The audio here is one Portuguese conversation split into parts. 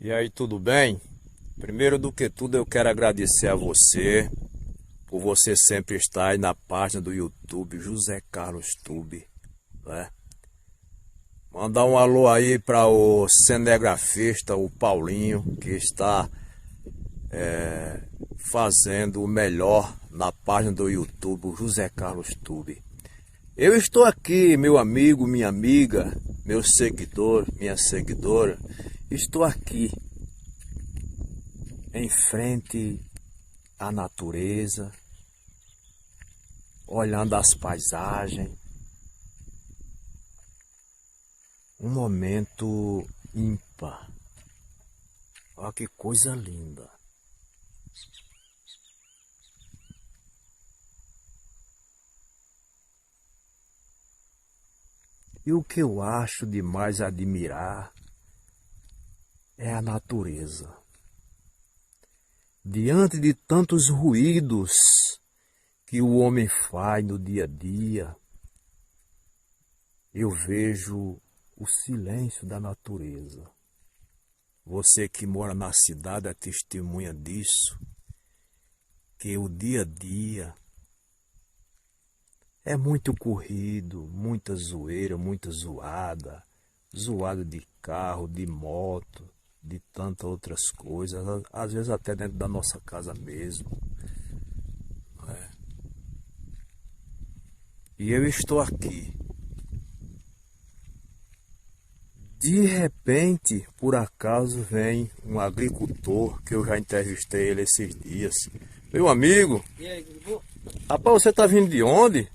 E aí, tudo bem? Primeiro do que tudo, eu quero agradecer a você por você sempre estar aí na página do YouTube José Carlos Tube, né? Mandar um alô aí para o cinegrafista, o Paulinho, que está fazendo o melhor na página do YouTube José Carlos Tube. Eu estou aqui, meu amigo, minha amiga, meu seguidor, minha seguidora, estou aqui em frente à natureza, olhando as paisagens. Um momento ímpar. Olha que coisa linda. E o que eu acho de mais admirar é a natureza. Diante de tantos ruídos que o homem faz no dia a dia, eu vejo o silêncio da natureza. Você que mora na cidade é testemunha disso, que o dia a dia é muito corrido, muita zoeira, muita zoada, zoada de carro, de moto, de tantas outras coisas, às vezes até dentro da nossa casa mesmo. E eu estou aqui. De repente, por acaso, vem um agricultor, que eu já entrevistei ele esses dias. Meu amigo, E aí, tudo bom? rapaz, você tá vindo de onde?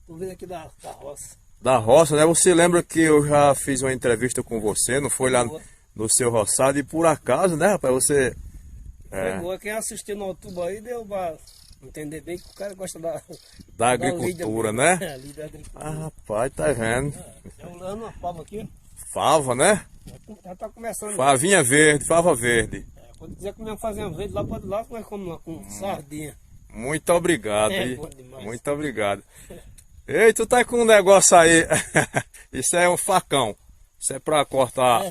Tô vindo aqui da roça. Da roça, né? Você lembra que eu já fiz uma entrevista com você, não foi lá Boa. no seu roçado? E por acaso, né, rapaz, você... Foi boa. Quem assistiu no YouTube aí deu pra entender bem que o cara gosta Da agricultura, lida, né? ali da agricultura. Ah, rapaz, tá vendo? Já olhando uma fava aqui, Fava, né? já tá começando. Favinha verde, fava verde. Quando quiser comer uma fazinha verde lá, pode ir lá, nós comemos lá com sardinha. Muito obrigado. É, aí. bom demais. Muito obrigado. Ei, tu tá com um negócio aí. Isso é um facão. Isso é pra cortar.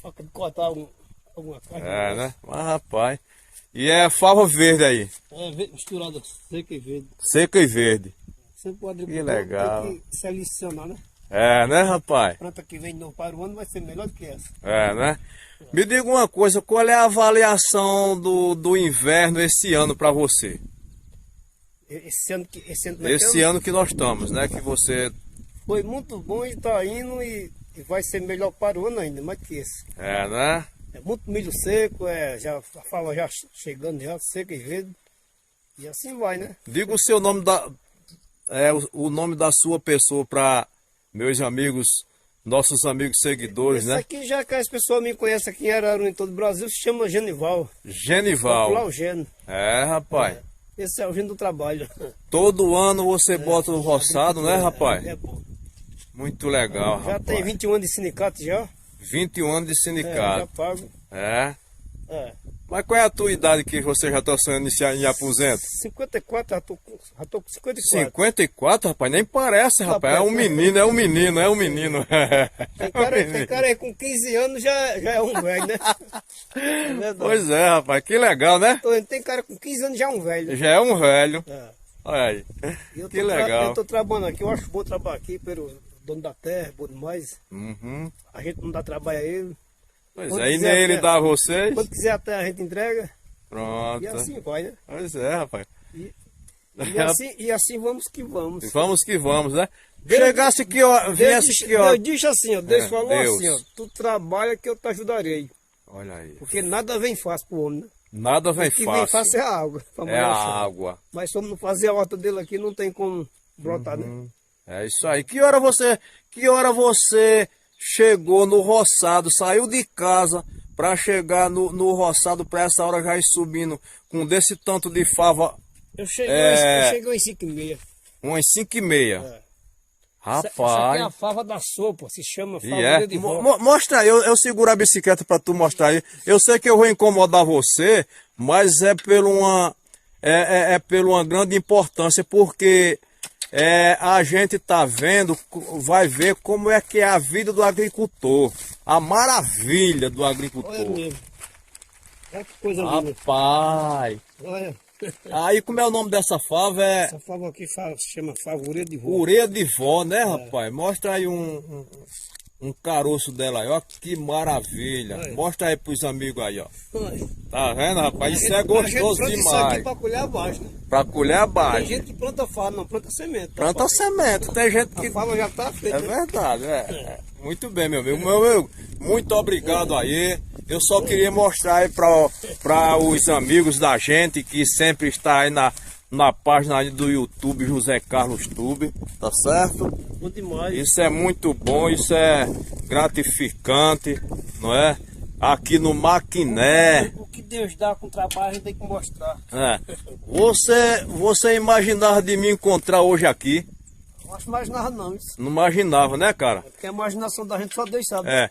Faca de cortar alguma coisa. É, né? Mas, rapaz. E é fava verde aí. Misturada seca e verde. Seca e verde. Sempre o agricultor Que legal. tem que selecionar, né? É, né, rapaz? A planta que vem de novo para o ano vai ser melhor do que essa. É, né? Me diga uma coisa, qual é a avaliação do inverno esse ano pra você? Esse ano Esse ano que nós estamos, né? Que você... foi muito bom e está indo e vai ser melhor para o ano ainda, mais que esse. É, né? É muito milho seco, já, a fava já chegando, já seca e verde. E assim vai, né? Diga o seu nome o nome da sua pessoa para meus amigos, nossos amigos seguidores, Esse né? aqui, já que as pessoas me conhecem aqui em Araru, em todo o Brasil, se chama Genival. Genival. Popular o Geno. É, rapaz. Esse é o Geno do trabalho. Todo ano você bota o roçado, né, rapaz? É bom. Muito legal, Já rapaz. tem 21 anos de sindicato já. 21 anos de Já sindicato. pago. É. É. Mas qual é a tua idade que você já está sonhando em aposento? 54, já tô com 54. 54, rapaz? Nem parece, rapaz. É um menino, é um menino, é um menino. Tem cara aí com 15 anos já é um velho, né? É verdade. Pois é, rapaz. Que legal, né? Tem cara com 15 anos já é um velho. Já é um velho. É. Olha aí. E Que legal. Eu tô trabalhando aqui, eu acho bom trabalhar aqui pelo dono da terra, bom demais. Uhum. A gente não dá trabalho a ele. Pois Quando é, e quiser nem ele até- dá a vocês. Quando quiser até a gente entrega. Pronto. E assim vai, né? Pois é, rapaz. E assim vamos que vamos. Vamos que vamos, né? Deus- Chegasse que ó, viesse que ó. Deus disse assim, ó, Deus falou Deus. assim, ó, tu trabalha que eu te ajudarei. Olha aí. Porque nada vem fácil pro homem, né? Nada vem O que vem fácil é a água. pra É molhar a o chão. água. Mas se eu não fazer a horta dele aqui, não tem como brotar, né? É isso aí. Que hora você chegou no roçado, saiu de casa para chegar no roçado para essa hora já ir subindo com desse tanto de fava, Eu cheguei em 5h30. umas 5h30. É. Rapaz. Essa aqui é a fava da sopa, se chama fava E é. de vó. Mostra aí, eu seguro a bicicleta para tu mostrar aí. Eu sei que eu vou incomodar você, mas é por uma grande importância, porque a gente tá vendo, vai ver como é que é a vida do agricultor, a maravilha do Olha agricultor. mesmo. Olha que coisa linda. Rapaz! Olha, Aí como é o nome dessa fava? É essa fava aqui se chama favoria de vó. ureia de vó, né, rapaz? Mostra aí um caroço dela aí, ó, que maravilha. Olha. Mostra aí pros amigos aí, ó. Olha. Tá vendo, rapaz? Isso é A gente gostoso planta isso demais. aqui pra colher abaixo, né? Pra colher Tem abaixo. gente que planta fava, não planta semente. tá, Planta pai? semente, tem gente que... A fava já tá feita. É né? verdade, Muito bem, meu amigo. Meu amigo, muito obrigado aí. Eu só queria mostrar aí para os amigos da gente que sempre está aí na página aí do YouTube José Carlos Tube, tá certo? Bom demais. Isso é muito bom, isso é gratificante, não é? Aqui no Maquiné. O que Deus dá com o trabalho a gente tem que mostrar. É. Você imaginava de me encontrar hoje aqui? Não acho mais nada não. Isso. Não imaginava, né, cara? Porque a imaginação da gente só Deus sabe. É.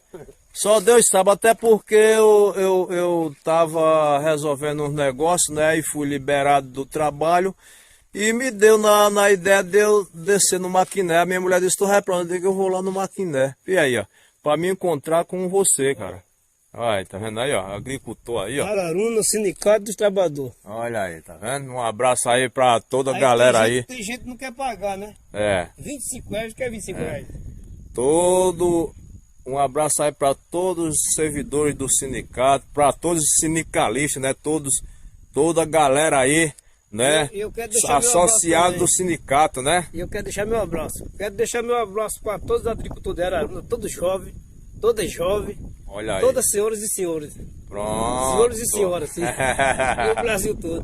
Só Deus sabe, até porque eu tava resolvendo uns negócios, né? E fui liberado do trabalho. E me deu na ideia de eu descer no Maquiné. A minha mulher disse, tu vai pra onde? Eu digo, eu vou lá no Maquiné. E aí, ó, pra me encontrar com você, cara. Olha, tá vendo aí, ó, agricultor aí, ó. Araruna, Sindicato dos Trabalhadores. Olha aí, tá vendo? Um abraço aí pra toda a galera aí. Tem gente que não quer pagar, né? É. 25 reais, quer 25 reais. Um abraço aí para todos os servidores do sindicato, para todos os sindicalistas, né? Toda a galera aí, né? Eu quero deixar associado meu do sindicato, né? E eu quero deixar meu abraço. Quero deixar meu abraço para todos os agricultores de Araruna, todos jovens, todas jovens, Olha aí. todas senhoras e senhores. Pronto. Senhores e senhoras, sim. E o Brasil todo.